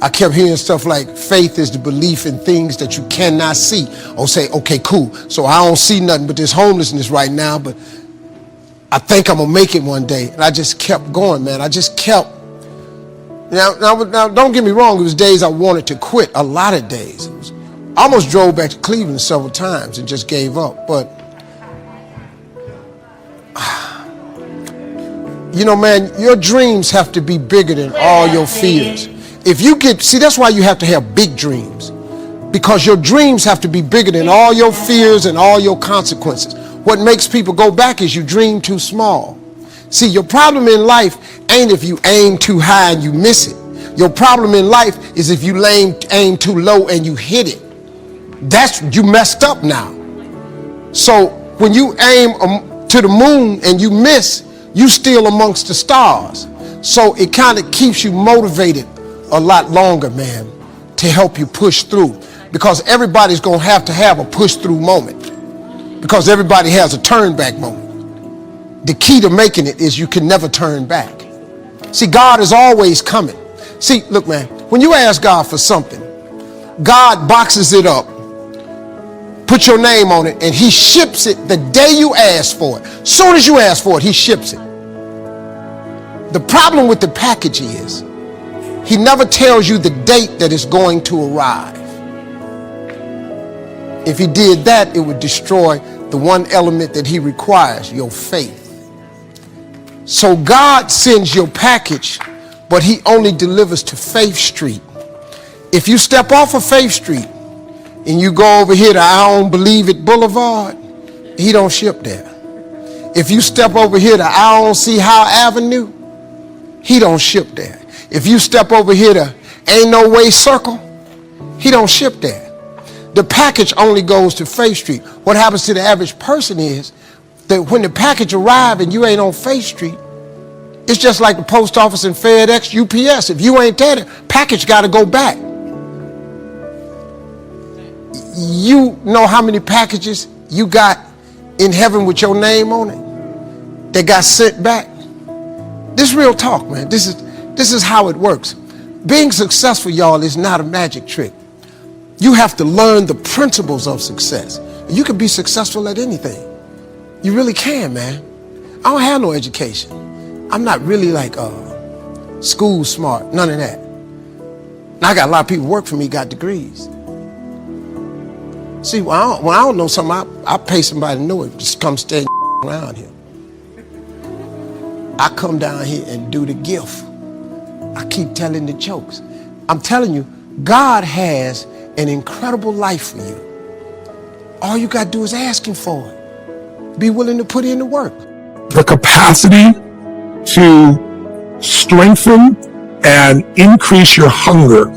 I kept hearing stuff like faith is the belief in things that you cannot see. Or say, okay, cool. So I don't see nothing but this homelessness right now, but I think I'm gonna make it one day. And I just kept going, man. I just kept. Now, don't get me wrong. It was days I wanted to quit. A lot of days. I almost drove back to Cleveland several times and just gave up. But you know, man, your dreams have to be bigger than all your fears. If you see, that's why you have to have big dreams, because your dreams have to be bigger than all your fears and all your consequences. What makes people go back is you dream too small. See, your problem in life ain't if you aim too high and you miss it. Your problem in life is if you aim too low and you hit it. You messed up now. So when you aim to the moon and you miss, you still amongst the stars. So it kind of keeps you motivated a lot longer, man, to help you push through. Because everybody's going to have a push through moment. Because everybody has a turn back moment. The key to making it is you can never turn back. See, God is always coming. See, look, man, when you ask God for something, God boxes it up, put your name on it, and he ships it the day you ask for it. Soon as you ask for it, he ships it. The problem with the package is, he never tells you the date that it's going to arrive. If he did that, it would destroy the one element that he requires, your faith. So God sends your package, but he only delivers to Faith Street. If you step off of Faith Street and you go over here to I Don't Believe It Boulevard, he don't ship there. If you step over here to I Don't See How Avenue, he don't ship there. If you step over here to Ain't No Way Circle, he don't ship there. The package only goes to Faith Street. What happens to the average person is that when the package arrives and you ain't on Faith Street, it's just like the post office and FedEx, UPS. If you ain't there, the package got to go back. You know how many packages you got in heaven with your name on it that got sent back? This is real talk, man. This is how it works. Being successful, y'all, is not a magic trick. You have to learn the principles of success. You can be successful at anything. You really can, man. I don't have no education. I'm not really like school smart, none of that. And I got a lot of people work for me, got degrees. See, when I don't know something, I pay somebody to know it. Just come stand around here. I come down here and do the gift. I keep telling the jokes. I'm telling you, God has an incredible life for you. All you got to do is ask him for it. Be willing to put in the work. The capacity to strengthen and increase your hunger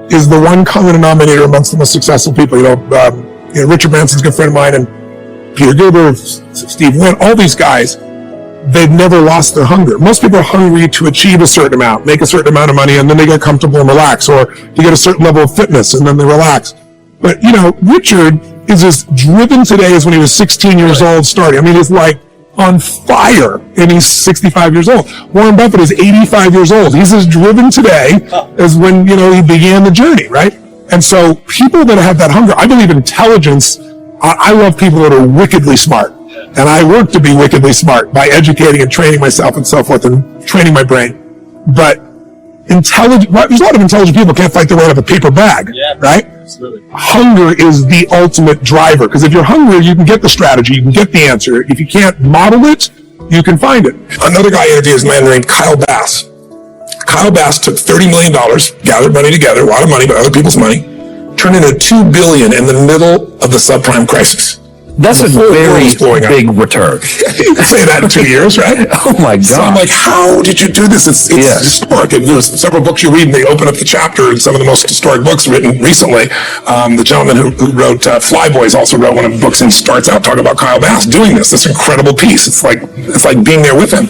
is the one common denominator amongst the most successful people. Richard Branson's a good friend of mine, and Peter Gerber, Steve Wynn, all these guys, they've never lost their hunger. Most people are hungry to achieve a certain amount, make a certain amount of money, and then they get comfortable and relax, or to get a certain level of fitness, and then they relax. But, Richard is as driven today as when he was 16 years old starting. I mean, he's like on fire, and he's 65 years old. Warren Buffett is 85 years old. He's as driven today as when, he began the journey, right? And so people that have that hunger, I believe intelligence, I love people that are wickedly smart. And I work to be wickedly smart by educating and training myself and so forth and training my brain. But there's a lot of intelligent people can't fight their way out of a paper bag, right? Absolutely. Hunger is the ultimate driver, because if you're hungry, you can get the strategy, you can get the answer. If you can't model it, you can find it. Another guy I interviewed is a man named Kyle Bass. Kyle Bass took $30 million, gathered money together, a lot of money, but other people's money, turned into $2 billion in the middle of the subprime crisis. That's a very big return. You can say that in 2 years, right? Oh my God. So I'm like, how did you do this? It's historic. And there's several books you read and they open up the chapter, and some of the most historic books written recently. The gentleman who wrote Flyboys also wrote one of the books, and starts out talking about Kyle Bass doing this incredible piece. It's like being there with him.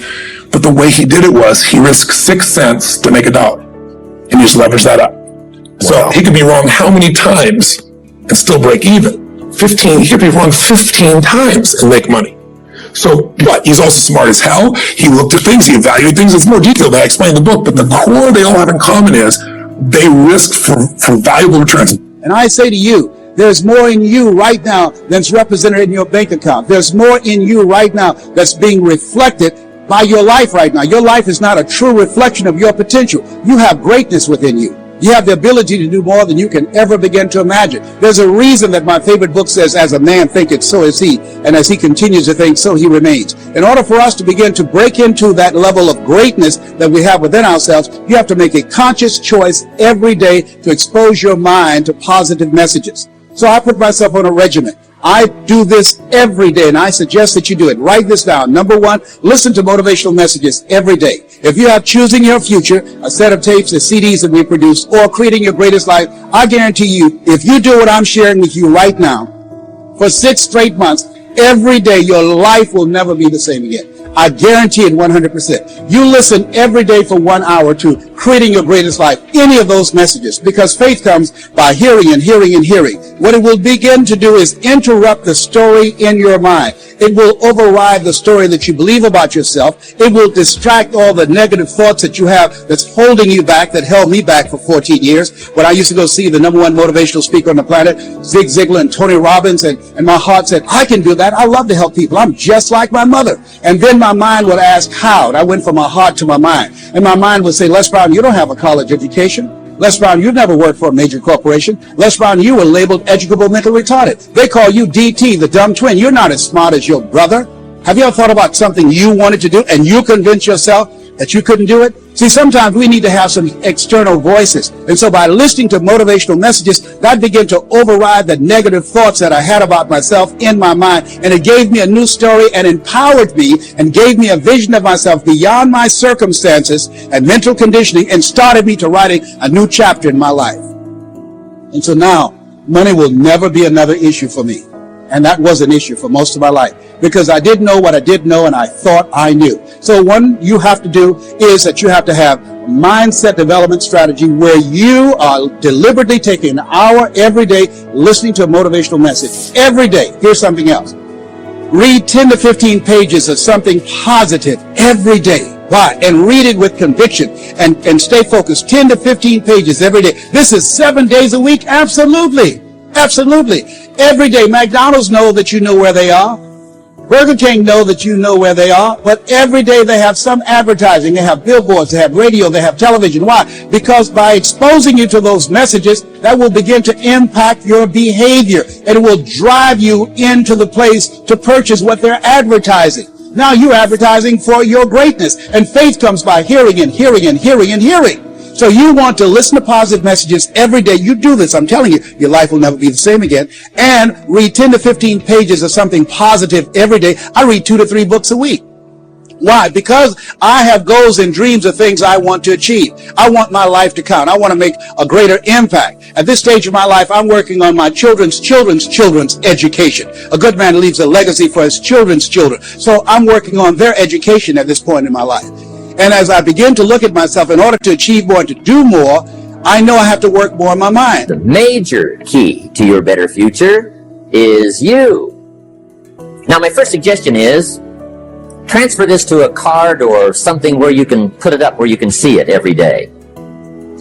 But the way he did it was he risked 6 cents to make $1, and you just leverage that up. Wow. So he could be wrong how many times and still break even? 15, he could be wrong 15 times and make money. So, but he's also smart as hell. He looked at things, he evaluated things. It's more detailed than I explained in the book, but the core they all have in common is they risk for valuable returns. And I say to you, there's more in you right now than's represented in your bank account. There's more in you right now that's being reflected by your life right now. Your life is not a true reflection of your potential. You have greatness within you. You have the ability to do more than you can ever begin to imagine. There's a reason that my favorite book says, as a man thinketh, so is he. And as he continues to think, so he remains. In order for us to begin to break into that level of greatness that we have within ourselves, you have to make a conscious choice every day to expose your mind to positive messages. So I put myself on a regimen. I do this every day, and I suggest that you do it. Write this down. Number one, listen to motivational messages every day. If you have Choosing Your Future, a set of tapes, the CDs that we produce, or Creating Your Greatest Life, I guarantee you, if you do what I'm sharing with you right now, for 6 straight months, every day, your life will never be the same again. I guarantee it 100%. You listen every day for 1 hour to Creating Your Greatest Life, any of those messages, because faith comes by hearing and hearing and hearing. What it will begin to do is interrupt the story in your mind. It will override the story that you believe about yourself. It will distract all the negative thoughts that you have that's holding you back, that held me back for 14 years. When I used to go see the #1 motivational speaker on the planet, Zig Ziglar and Tony Robbins, and my heart said, I can do that. I love to help people. I'm just like my mother. And then my mind would ask how. And I went from my heart to my mind. And my mind would say, Les Brown, you don't have a college education. Les Brown, you've never worked for a major corporation. Les Brown, you were labeled educable mentally retarded. They call you DT, the dumb twin. You're not as smart as your brother. Have you ever thought about something you wanted to do and you convinced yourself that you couldn't do it? See, sometimes we need to have some external voices. And so by listening to motivational messages, that began to override the negative thoughts that I had about myself in my mind. And it gave me a new story and empowered me and gave me a vision of myself beyond my circumstances and mental conditioning and started me to writing a new chapter in my life. And so now, money will never be another issue for me. And that was an issue for most of my life because I didn't know what I didn't know and I thought I knew. So one you have to do is that you have to have mindset development strategy where you are deliberately taking an hour every day listening to a motivational message. Every day. Here's something else. Read 10 to 15 pages of something positive every day. Why? And read it with conviction and stay focused. 10 to 15 pages every day. This is 7 days a week. Absolutely. Absolutely. Every day, McDonald's know that you know where they are. Burger King know that you know where they are. But every day they have some advertising. They have billboards, they have radio, they have television. Why? Because by exposing you to those messages, that will begin to impact your behavior. And it will drive you into the place to purchase what they're advertising. Now you're advertising for your greatness. And faith comes by hearing and hearing and hearing and hearing. So you want to listen to positive messages every day. You do this. I'm telling you, your life will never be the same again. And read 10 to 15 pages of something positive every day. I read 2 to 3 books a week. Why? Because I have goals and dreams of things I want to achieve. I want my life to count. I want to make a greater impact. At this stage of my life, I'm working on my children's education. A good man leaves a legacy for his children's children. So I'm working on their education at this point in my life. And as I begin to look at myself, in order to achieve more, to do more, I know I have to work more in my mind. The major key to your better future is you. Now, my first suggestion is transfer this to a card or something where you can put it up where you can see it every day.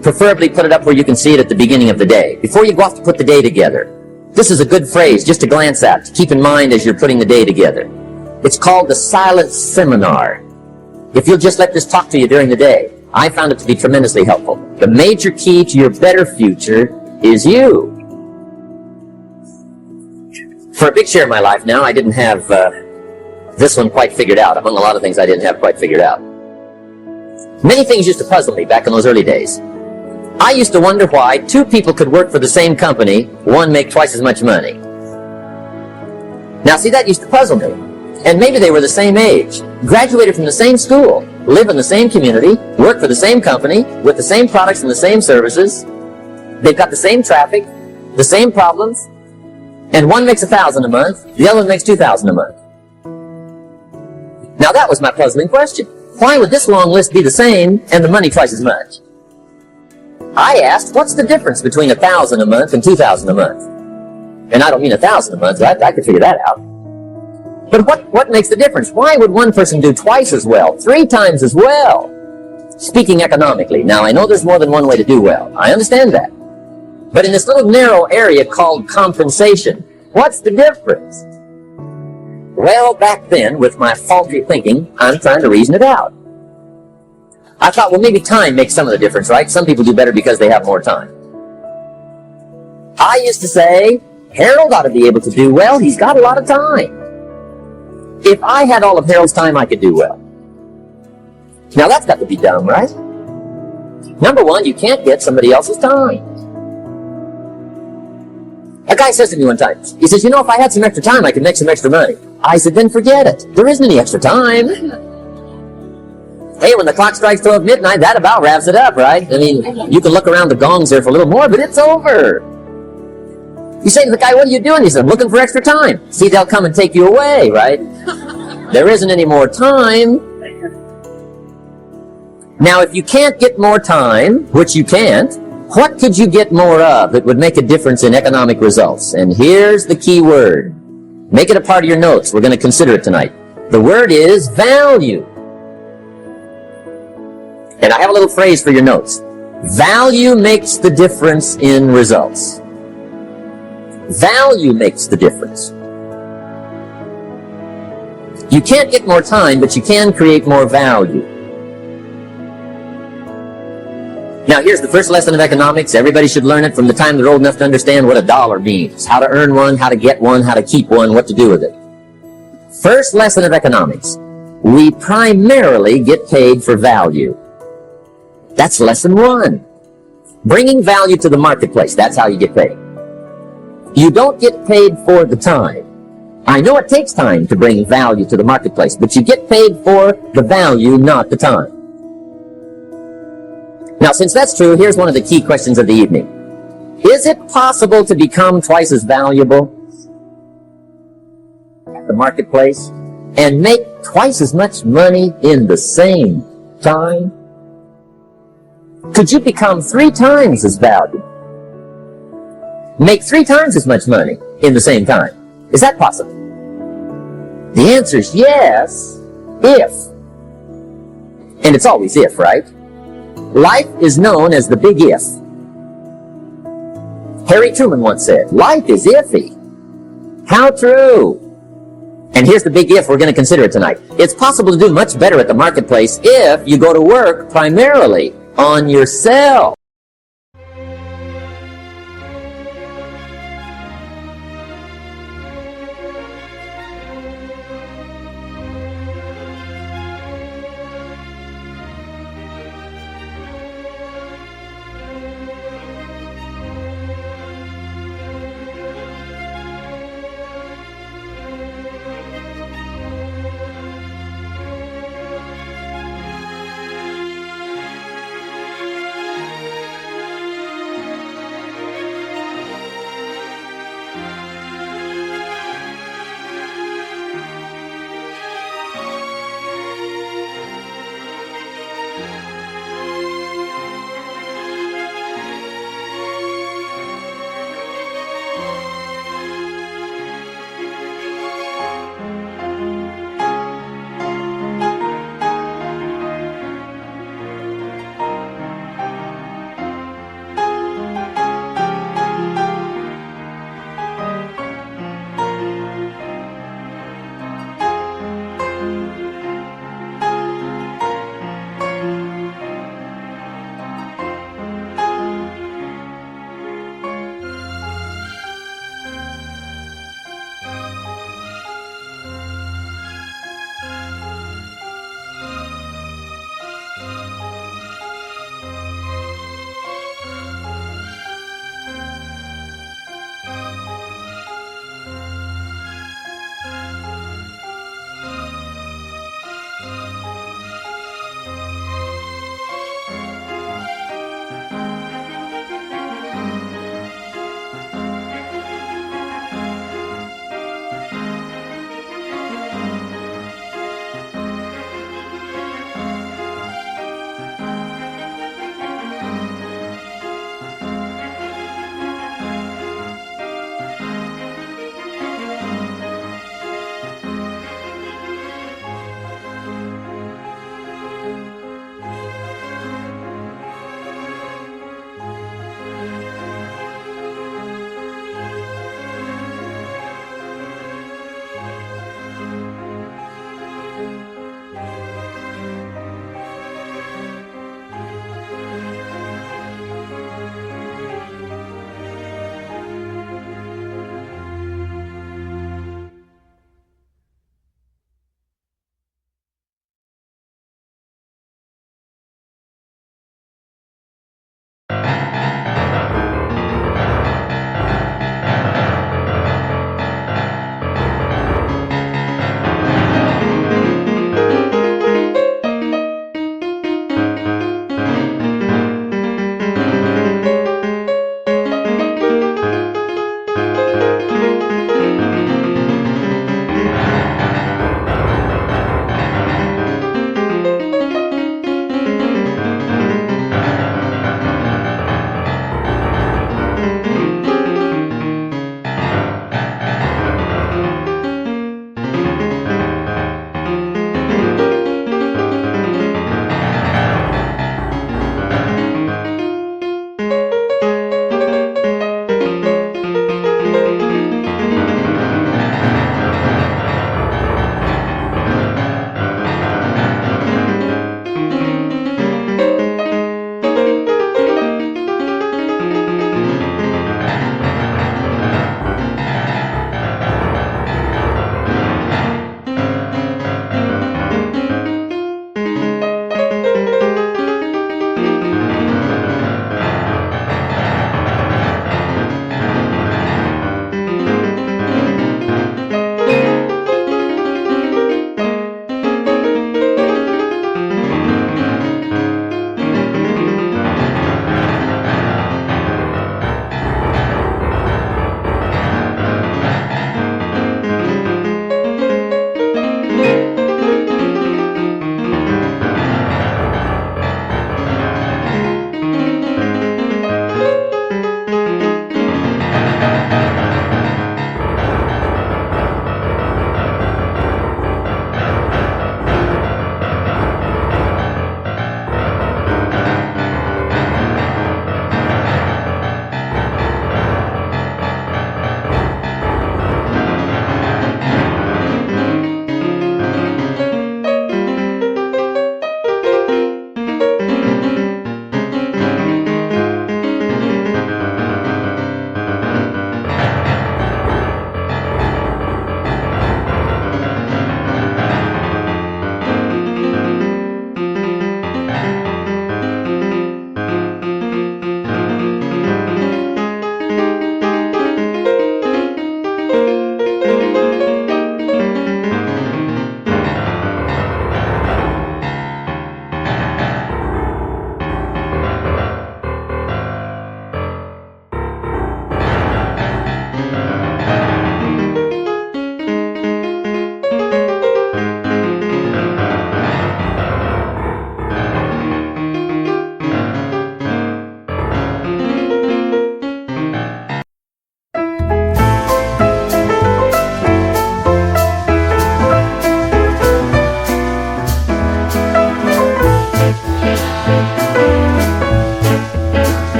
Preferably put it up where you can see it at the beginning of the day, before you go off to put the day together. This is a good phrase just to glance at, to keep in mind as you're putting the day together. It's called the silent seminar. If you'll just let this talk to you during the day, I found it to be tremendously helpful. The major key to your better future is you. For a big share of my life now, I didn't have this one quite figured out. Among a lot of things I didn't have quite figured out. Many things used to puzzle me back in those early days. I used to wonder why 2 people could work for the same company, one make twice as much money. Now see, that used to puzzle me. And maybe they were the same age, graduated from the same school, live in the same community, work for the same company, with the same products and the same services. They've got the same traffic, the same problems, and one makes $1,000 a month, the other one makes $2,000 a month. Now that was my puzzling question. Why would this long list be the same and the money twice as much? I asked, what's the difference between $1,000 a month and $2,000 a month? And I don't mean $1,000 a month, I could figure that out. But what makes the difference? Why would one person do twice as well, 3 times as well? speaking economically. Now, I know there's more than one way to do well. I understand that. But in this little narrow area called compensation, what's the difference? Well, back then, with my faulty thinking, I'm trying to reason it out. I thought, well, maybe time makes some of the difference, right? Some people do better because they have more time. I used to say, Harold ought to be able to do well. He's got a lot of time. If I had all of Harold's time, I could do well. Now, that's got to be dumb, right? Number one, you can't get somebody else's time. A guy says to me one time, he says, you know, if I had some extra time, I could make some extra money. I said, then forget it. There isn't any extra time. Hey, when the clock strikes 12 midnight, that about wraps it up, right? I mean, you can look around the gongs there for a little more, but it's over. You say to the guy, what are you doing? He said, I'm looking for extra time. See, they'll come and take you away, right? There isn't any more time. Now, if you can't get more time, which you can't, what could you get more of that would make a difference in economic results? And here's the key word. Make it a part of your notes. We're going to consider it tonight. The word is value. And I have a little phrase for your notes. Value makes the difference in results. Value makes the difference. You can't get more time, but you can create more value. Now, here's the first lesson of economics. Everybody should learn it from the time they're old enough to understand what a dollar means, how to earn one, how to get one, how to keep one, what to do with it. First lesson of economics. We primarily get paid for value. That's lesson one. Bringing value to the marketplace. That's how you get paid. You don't get paid for the time. I know it takes time to bring value to the marketplace, but you get paid for the value, not the time. Now, since that's true, here's one of the key questions of the evening. Is it possible to become twice as valuable at the marketplace and make twice as much money in the same time? Could you become 3 times as valuable? Make 3 times as much money in the same time? Is that possible? The answer is yes, if. And it's always if, right? Life is known as the big if. Harry Truman once said, life is iffy. How true. And here's the big if we're going to consider it tonight. It's possible to do much better at the marketplace if you go to work primarily on yourself.